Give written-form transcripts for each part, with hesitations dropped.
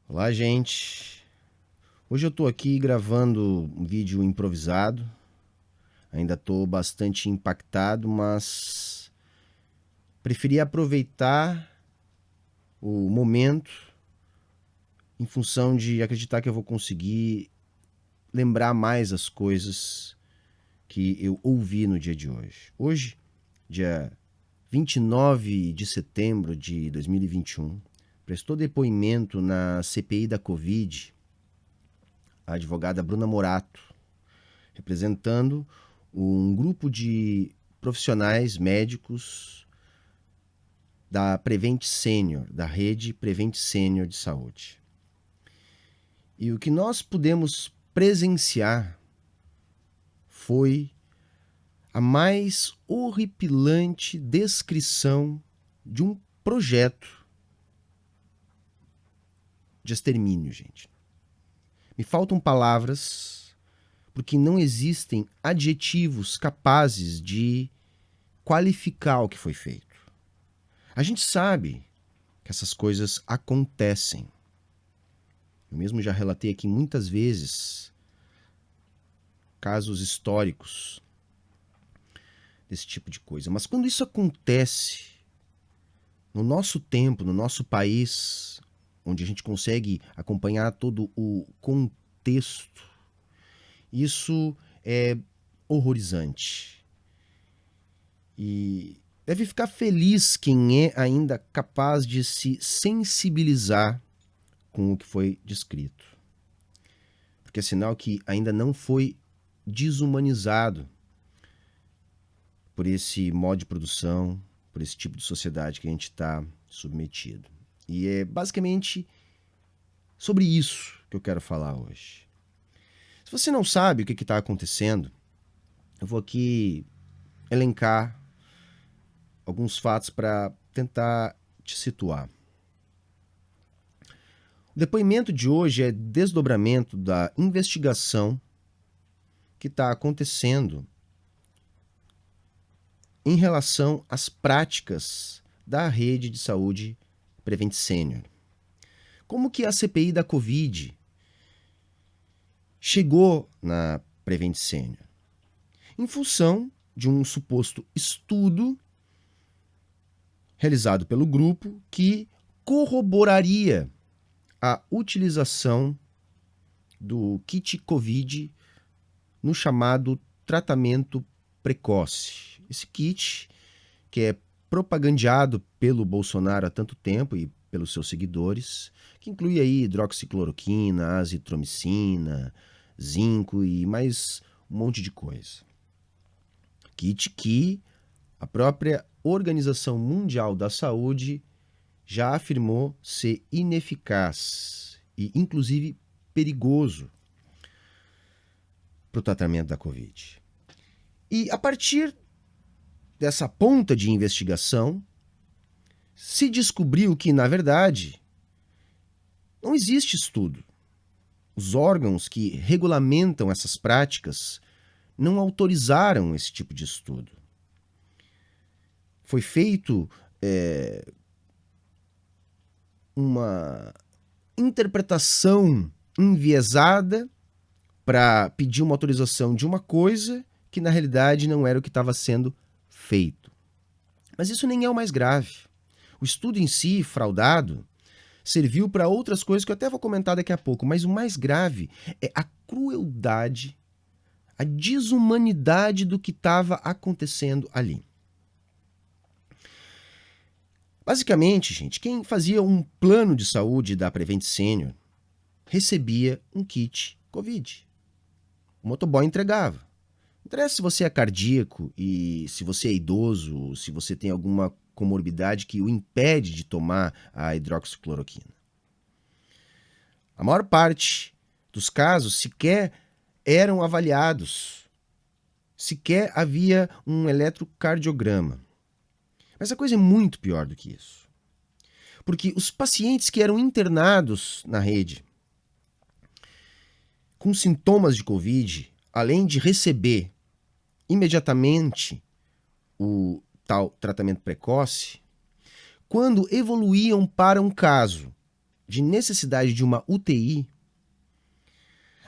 Olá, gente. Hoje eu tô aqui gravando um vídeo improvisado. Ainda tô bastante impactado, mas preferi aproveitar o momento em função de acreditar que eu vou conseguir lembrar mais as coisas que eu ouvi no dia de hoje. Hoje, dia 29 de setembro de 2021, prestou depoimento na CPI da Covid a advogada Bruna Morato, representando um grupo de profissionais médicos da Prevent Senior, da rede Prevent Senior de saúde. E o que nós pudemos presenciar foi a mais horripilante descrição de um projeto de extermínio, gente. Me faltam palavras porque não existem adjetivos capazes de qualificar o que foi feito. A gente sabe que essas coisas acontecem. Eu mesmo já relatei aqui muitas vezes casos históricos desse tipo de coisa. Mas quando isso acontece no nosso tempo, no nosso país, onde a gente consegue acompanhar todo o contexto, isso é horrorizante. E deve ficar feliz quem é ainda capaz de se sensibilizar com o que foi descrito. Porque é sinal que ainda não foi desumanizado por esse modo de produção, por esse tipo de sociedade que a gente está submetido. E é basicamente sobre isso que eu quero falar hoje. Se você não sabe o que está acontecendo, eu vou aqui elencar alguns fatos para tentar te situar. O depoimento de hoje é desdobramento da investigação que está acontecendo em relação às práticas da rede de saúde Prevent Senior. Como que a CPI da Covid chegou na Prevent Senior? Em função de um suposto estudo realizado pelo grupo que corroboraria a utilização do kit Covid no chamado tratamento precoce. Esse kit, que é propagandeado pelo Bolsonaro há tanto tempo e pelos seus seguidores, que inclui aí hidroxicloroquina, azitromicina, zinco e mais um monte de coisa. Kit que a própria Organização Mundial da Saúde já afirmou ser ineficaz e, inclusive, perigoso para o tratamento da Covid. E a partir dessa ponta de investigação, se descobriu que, na verdade, não existe estudo. Os órgãos que regulamentam essas práticas não autorizaram esse tipo de estudo. Foi feito uma interpretação enviesada para pedir uma autorização de uma coisa que na realidade não era o que estava sendo feito. Mas isso nem é o mais grave. O estudo em si, fraudado, serviu para outras coisas que eu até vou comentar daqui a pouco, mas o mais grave é a crueldade, a desumanidade do que estava acontecendo ali. Basicamente, gente, quem fazia um plano de saúde da Prevent Senior recebia um kit Covid. O motoboy entregava. Não interessa se você é cardíaco e se você é idoso, se você tem alguma comorbidade que o impede de tomar a hidroxicloroquina. A maior parte dos casos sequer eram avaliados, sequer havia um eletrocardiograma. Mas a coisa é muito pior do que isso. Porque os pacientes que eram internados na rede com sintomas de Covid, além de receber imediatamente o tal tratamento precoce, quando evoluíam para um caso de necessidade de uma UTI,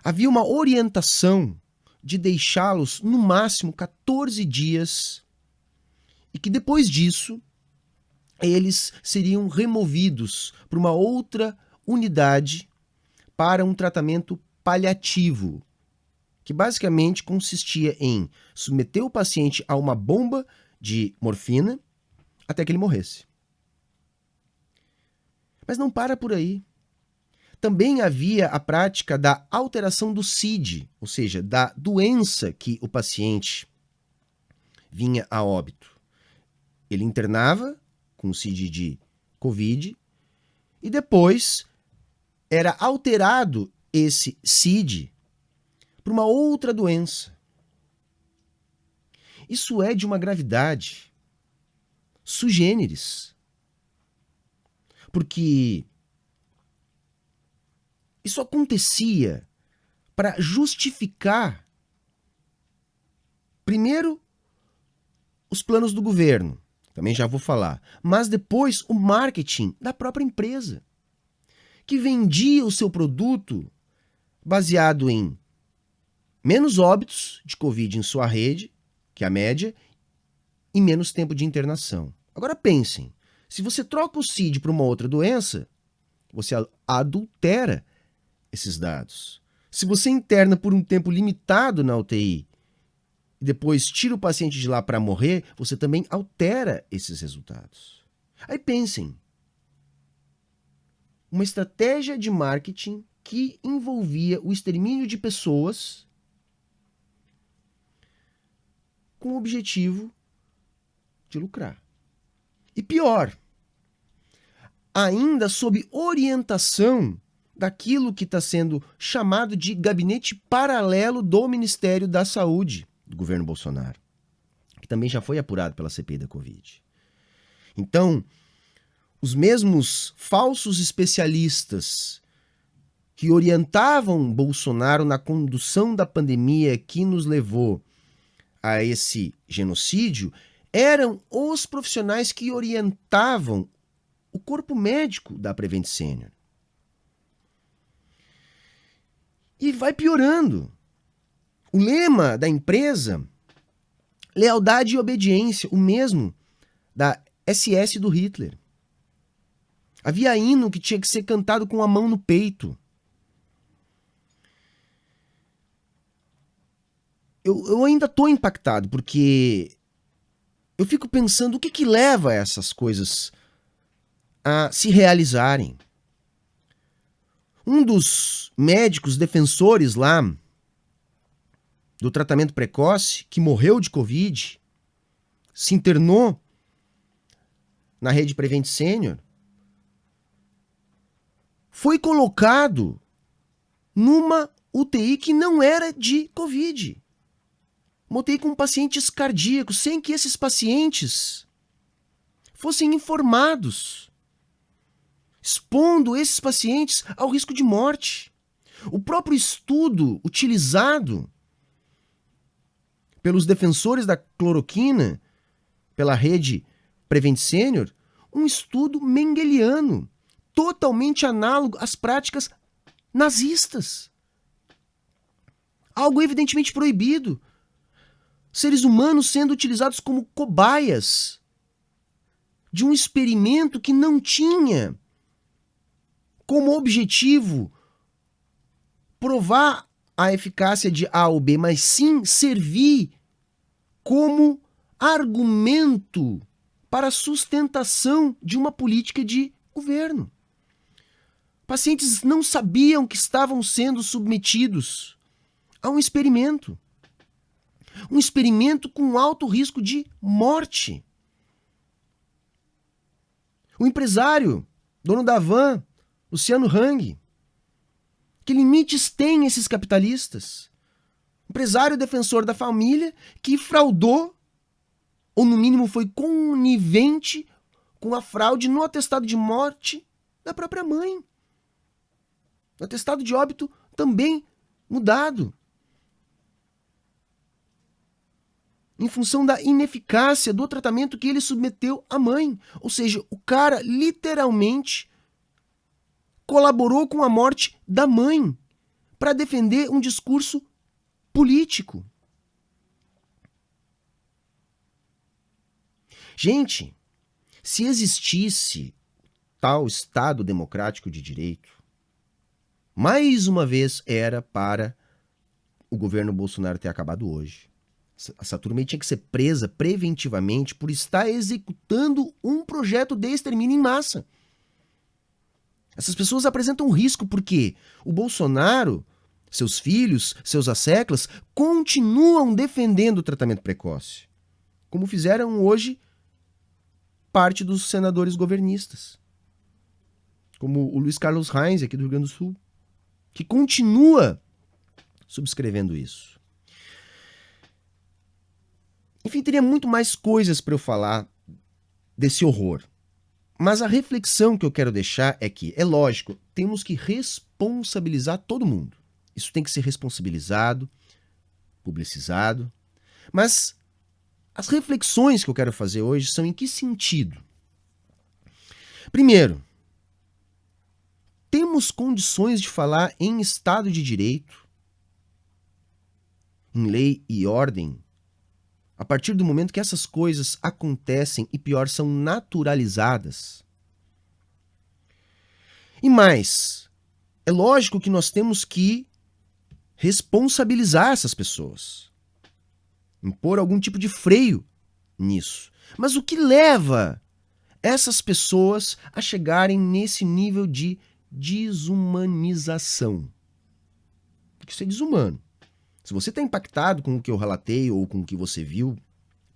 havia uma orientação de deixá-los no máximo 14 dias e que depois disso eles seriam removidos para uma outra unidade para um tratamento paliativo, que basicamente consistia em submeter o paciente a uma bomba de morfina até que ele morresse. Mas não para por aí. Também havia a prática da alteração do CID, ou seja, da doença que o paciente vinha a óbito. Ele internava com o CID de Covid e depois era alterado esse CID para uma outra doença. Isso é de uma gravidade sui generis. Porque isso acontecia para justificar, primeiro, os planos do governo, também já vou falar, mas depois o marketing da própria empresa, que vendia o seu produto baseado em menos óbitos de Covid em sua rede, que é a média, e menos tempo de internação. Agora pensem, se você troca o CID para uma outra doença, você adultera esses dados. Se você interna por um tempo limitado na UTI e depois tira o paciente de lá para morrer, você também altera esses resultados. Aí pensem, uma estratégia de marketing que envolvia o extermínio de pessoas com o objetivo de lucrar. E pior, ainda sob orientação daquilo que está sendo chamado de gabinete paralelo do Ministério da Saúde do governo Bolsonaro, que também já foi apurado pela CPI da Covid. Então, os mesmos falsos especialistas que orientavam Bolsonaro na condução da pandemia que nos levou a esse genocídio eram os profissionais que orientavam o corpo médico da Prevent Senior. E vai piorando. O lema da empresa, lealdade e obediência, o mesmo da SS do Hitler. Havia hino que tinha que ser cantado com a mão no peito. Eu ainda estou impactado, porque eu fico pensando o que leva essas coisas a se realizarem. Um dos médicos defensores lá do tratamento precoce, que morreu de Covid, se internou na rede Prevent Senior, foi colocado numa UTI que não era de Covid. Uma UTI com pacientes cardíacos, sem que esses pacientes fossem informados, expondo esses pacientes ao risco de morte. O próprio estudo utilizado pelos defensores da cloroquina, pela rede Prevent Senior, um estudo mengeliano, totalmente análogo às práticas nazistas. Algo evidentemente proibido. Seres humanos sendo utilizados como cobaias de um experimento que não tinha como objetivo provar a eficácia de A ou B, mas sim servir como argumento para a sustentação de uma política de governo. Pacientes não sabiam que estavam sendo submetidos a um experimento. Um experimento com alto risco de morte. O empresário, dono da van, Luciano Hang, que limites têm esses capitalistas? Empresário defensor da família que fraudou, ou no mínimo foi conivente com a fraude no atestado de morte da própria mãe. O atestado de óbito também mudado. Em função da ineficácia do tratamento que ele submeteu à mãe. Ou seja, o cara literalmente colaborou com a morte da mãe para defender um discurso político. Gente, se existisse tal Estado democrático de direito, mais uma vez era para o governo Bolsonaro ter acabado hoje. Essa turma aí tinha que ser presa preventivamente por estar executando um projeto de extermínio em massa. Essas pessoas apresentam risco porque o Bolsonaro, seus filhos, seus asseclas, continuam defendendo o tratamento precoce, como fizeram hoje parte dos senadores governistas, como o Luiz Carlos Reis, aqui do Rio Grande do Sul, que continua subscrevendo isso. Enfim, teria muito mais coisas para eu falar desse horror. Mas a reflexão que eu quero deixar é que, é lógico, temos que responsabilizar todo mundo. Isso tem que ser responsabilizado, publicizado. Mas as reflexões que eu quero fazer hoje são em que sentido? Primeiro, temos condições de falar em Estado de Direito, em lei e ordem, a partir do momento que essas coisas acontecem e, pior, são naturalizadas. E mais, é lógico que nós temos que responsabilizar essas pessoas, impor algum tipo de freio nisso. Mas o que leva essas pessoas a chegarem nesse nível de desumanização? Porque isso é desumano. Se você está impactado com o que eu relatei ou com o que você viu,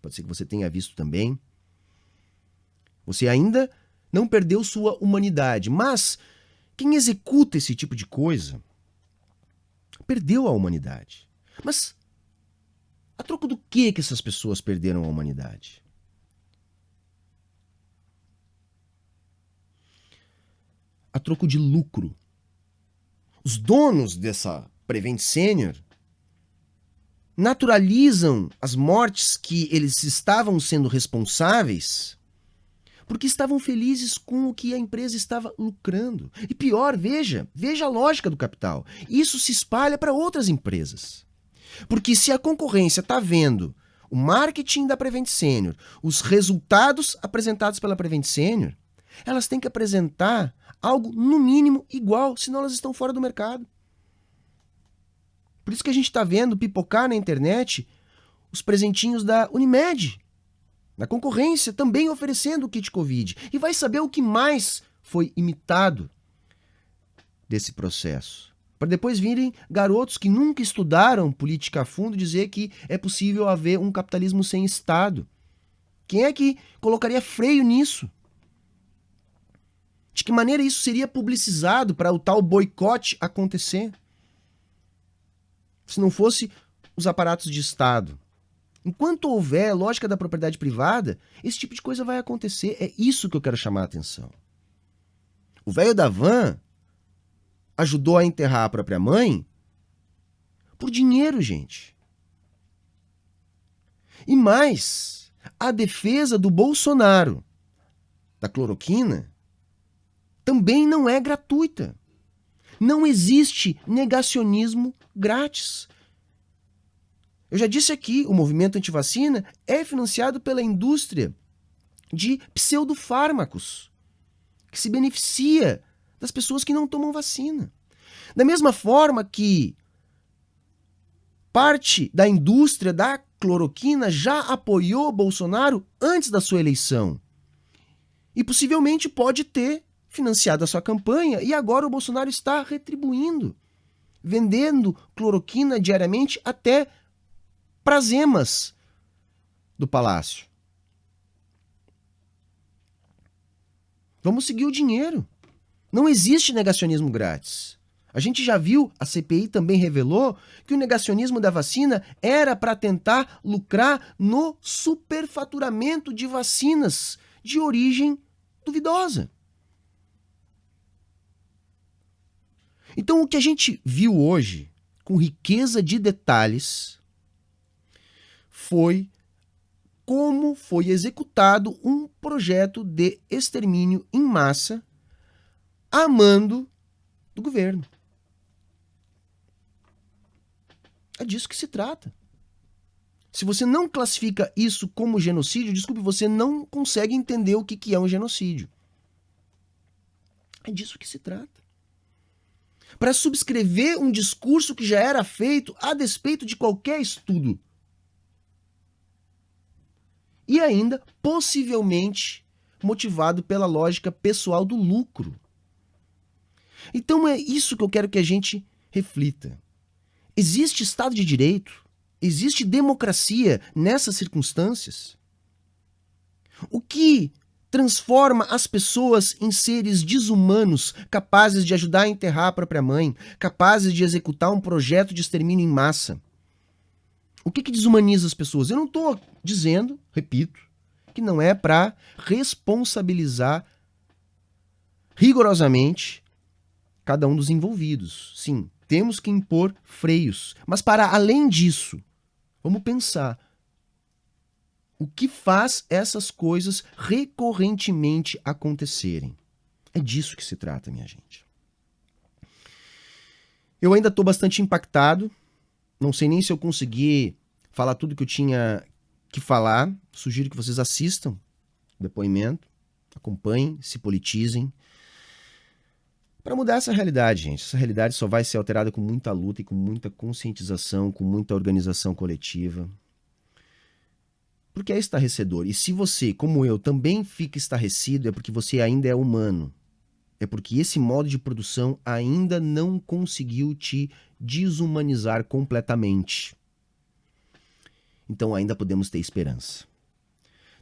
pode ser que você tenha visto também, você ainda não perdeu sua humanidade. Mas quem executa esse tipo de coisa perdeu a humanidade. Mas a troco do que essas pessoas perderam a humanidade? A troco de lucro. Os donos dessa Prevent Senior naturalizam as mortes que eles estavam sendo responsáveis porque estavam felizes com o que a empresa estava lucrando. E pior, veja a lógica do capital. Isso se espalha para outras empresas. Porque se a concorrência está vendo o marketing da Prevent Senior, os resultados apresentados pela Prevent Senior, elas têm que apresentar algo no mínimo igual, senão elas estão fora do mercado. Por isso que a gente está vendo pipocar na internet os presentinhos da Unimed, da concorrência, também oferecendo o kit Covid. E vai saber o que mais foi imitado desse processo. Para depois virem garotos que nunca estudaram política a fundo dizer que é possível haver um capitalismo sem Estado. Quem é que colocaria freio nisso? De que maneira isso seria publicizado para o tal boicote acontecer? Se não fosse os aparatos de Estado. Enquanto houver lógica da propriedade privada, esse tipo de coisa vai acontecer. É isso que eu quero chamar a atenção. O velho da van ajudou a enterrar a própria mãe por dinheiro, gente. E mais, a defesa do Bolsonaro, da cloroquina, também não é gratuita. Não existe negacionismo grátis. Eu já disse aqui, o movimento antivacina é financiado pela indústria de pseudofármacos, que se beneficia das pessoas que não tomam vacina. Da mesma forma que parte da indústria da cloroquina já apoiou Bolsonaro antes da sua eleição. E possivelmente pode ter financiado a sua campanha e agora o Bolsonaro está retribuindo, vendendo cloroquina diariamente até para as emas do palácio. Vamos seguir o dinheiro. Não existe negacionismo grátis. A gente já viu, a CPI também revelou, que o negacionismo da vacina era para tentar lucrar no superfaturamento de vacinas de origem duvidosa. Então, o que a gente viu hoje, com riqueza de detalhes, foi como foi executado um projeto de extermínio em massa, amando do governo. É disso que se trata. Se você não classifica isso como genocídio, desculpe, você não consegue entender o que é um genocídio. É disso que se trata. Para subscrever um discurso que já era feito a despeito de qualquer estudo. E ainda, possivelmente, motivado pela lógica pessoal do lucro. Então é isso que eu quero que a gente reflita. Existe Estado de Direito? Existe democracia nessas circunstâncias? O que transforma as pessoas em seres desumanos, capazes de ajudar a enterrar a própria mãe, capazes de executar um projeto de extermínio em massa? O que desumaniza as pessoas? Eu não estou dizendo, repito, que não é para responsabilizar rigorosamente cada um dos envolvidos. Sim, temos que impor freios. Mas para além disso, vamos pensar o que faz essas coisas recorrentemente acontecerem. É disso que se trata, minha gente. Eu ainda estou bastante impactado. Não sei nem se eu consegui falar tudo que eu tinha que falar. Sugiro que vocês assistam o depoimento, acompanhem, se politizem. Para mudar essa realidade, gente. Essa realidade só vai ser alterada com muita luta e com muita conscientização, com muita organização coletiva. Porque é estarrecedor. E se você, como eu, também fica estarrecido, é porque você ainda é humano. É porque esse modo de produção ainda não conseguiu te desumanizar completamente. Então ainda podemos ter esperança.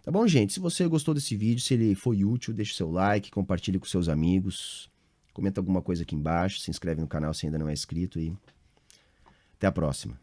Tá bom, gente? Se você gostou desse vídeo, se ele foi útil, deixe seu like, compartilhe com seus amigos, comenta alguma coisa aqui embaixo, se inscreve no canal se ainda não é inscrito e até a próxima.